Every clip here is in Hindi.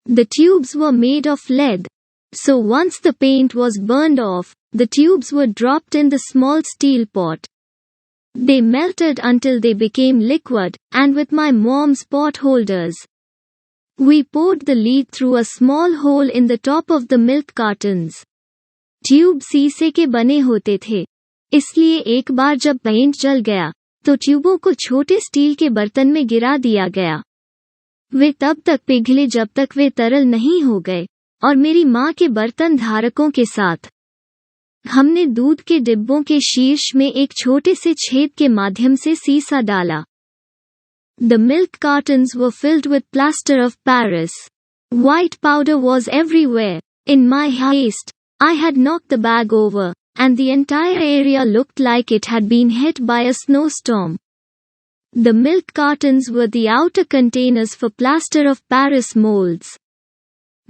The tubes were made of lead. So once the paint was burned off, the tubes were dropped in the small steel pot. They melted until they became liquid, and with my mom's pot holders, we poured the lead through a small hole in the top of the milk cartons. Tube शीशे के बने होते थे, इसलिए एक बार जब पेंट जल गया, तो ट्यूबों को छोटे स्टील के बर्तन में गिरा दिया गया। वे तब तक पिघले जब तक वे तरल नहीं हो गए, और मेरी माँ के बर्तन धारकों के साथ हमने दूध के डिब्बों के शीर्ष में एक छोटे से छेद के माध्यम से सीसा डाला। The milk cartons were filled with plaster of Paris. White powder was everywhere. In my haste, I had knocked the bag over, and the entire area looked like it had been hit by a snowstorm. The milk cartons were the outer containers for plaster of Paris molds.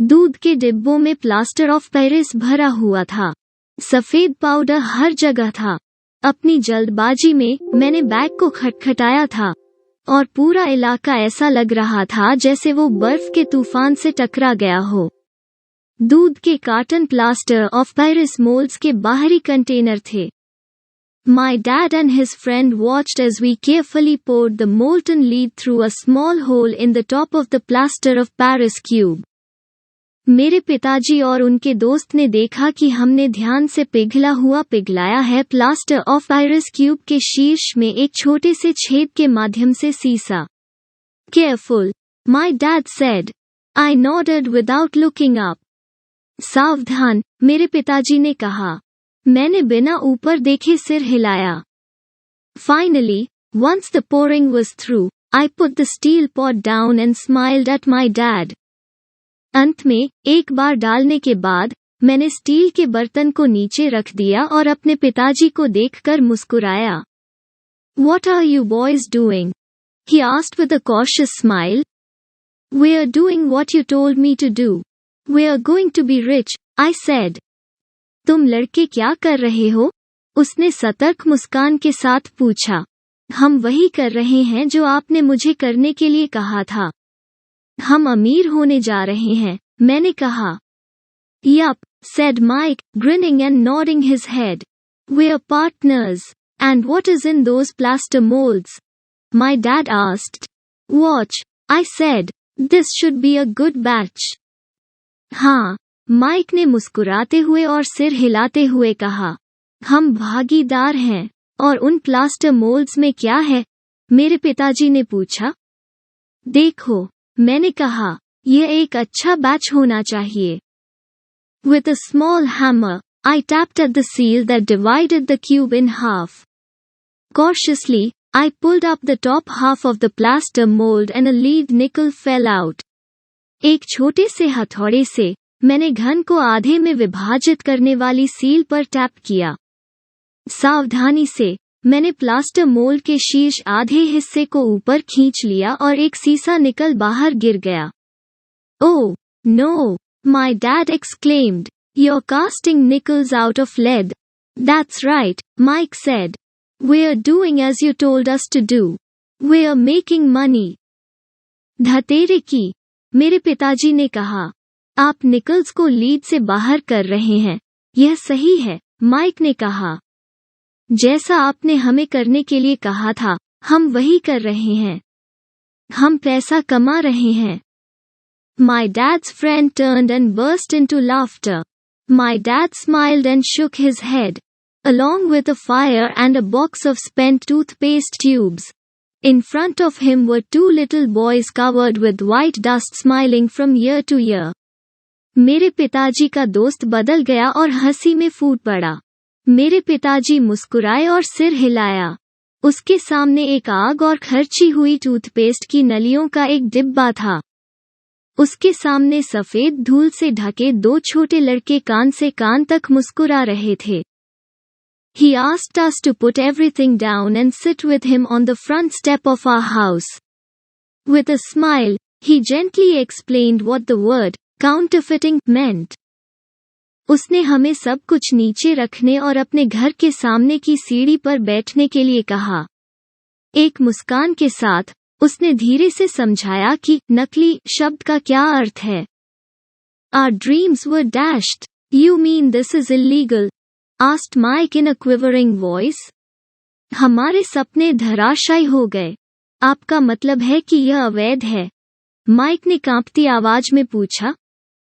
दूध के डिब्बों में प्लास्टर ऑफ पेरिस भरा हुआ था। सफेद पाउडर हर जगह था। अपनी जल्दबाजी में मैंने बैग को खटखटाया था, और पूरा इलाका ऐसा लग रहा था जैसे वो बर्फ के तूफान से टकरा गया हो। दूध के carton plaster of Paris moulds के बाहरी कंटेनर थे। My dad and his friend watched as we carefully poured the molten lead through a small hole in the top of the plaster of Paris cube. मेरे पिताजी और उनके दोस्त ने देखा कि हमने ध्यान से पिघला हुआ पिघलाया है प्लास्टर ऑफ पेरिस क्यूब के शीर्ष में एक छोटे से छेद के माध्यम से सीसा। Careful, my dad said. I nodded without looking up. सावधान, मेरे पिताजी ने कहा। मैंने बिना ऊपर देखे सिर हिलाया। Finally, once the pouring was through, I put the steel pot down and smiled at my dad. अंत में, एक बार डालने के बाद, मैंने स्टील के बर्तन को नीचे रख दिया और अपने पिताजी को देखकर मुस्कुराया। What are you boys doing? He asked with a cautious smile. We're doing what you told me to do. We're going to be rich, I said. तुम लड़के क्या कर रहे हो? उसने सतर्क मुस्कान के साथ पूछा। हम वही कर रहे हैं जो आपने मुझे करने के लिए कहा था। हम अमीर होने जा रहे हैं, मैंने कहा। Yup, said Mike, grinning and nodding his head. We're partners. And what is in those plaster molds? My dad asked. Watch, I said. This should be a good batch. हाँ, माइक ने मुस्कुराते हुए और सिर हिलाते हुए कहा। हम भागीदार हैं। और उन प्लास्टर मोल्ड्स में क्या है? मेरे पिताजी ने पूछा। देखो, मैंने कहा, यह एक अच्छा बैच होना चाहिए। With a small hammer, I tapped at the seal that divided the cube in half. Cautiously, I pulled up the top half of the plaster mold and a lead nickel fell out. एक छोटे से हथौड़े से, मैंने घन को आधे में विभाजित करने वाली सील पर टैप किया। सावधानी से, मैंने प्लास्टर मोल्ड के शीर्ष आधे हिस्से को ऊपर खींच लिया और एक सीसा निकल बाहर गिर गया। Oh, no, my dad exclaimed. You're casting nickels out of lead. That's right, Mike said. We're doing as you told us to do. We're making money. धतेरे की, मेरे पिताजी ने कहा। आप निकल्स को लीड से बाहर कर रहे हैं। यह सही है, माइक ने कहा। जैसा आपने हमें करने के लिए कहा था, हम वही कर रहे हैं। हम पैसा कमा रहे हैं। My dad's friend turned and burst into laughter. My dad smiled and shook his head. Along with a fire and a box of spent toothpaste tubes. In front of him were two little boys covered with white dust smiling from ear to ear. मेरे पिताजी का दोस्त बदल गया और हंसी में फूट पड़ा। मेरे पिताजी मुस्कुराए और सिर हिलाया। उसके सामने एक आग और खर्ची हुई टूथपेस्ट की नलियों का एक डिब्बा था। उसके सामने सफेद धूल से ढके दो छोटे लड़के कान से कान तक मुस्कुरा रहे थे। He asked us to put everything down and sit with him on the front step of our house. With a smile, he gently explained what the word counterfeiting meant. उसने हमें सब कुछ नीचे रखने और अपने घर के सामने की सीढ़ी पर बैठने के लिए कहा। एक मुस्कान के साथ, उसने धीरे से समझाया कि नकली शब्द का क्या अर्थ है। Our dreams were dashed. You mean this is illegal? Asked Mike in a quivering voice. हमारे सपने धराशायी हो गए। आपका मतलब है कि यह अवैध है? माइक ने कांपती आवाज में पूछा।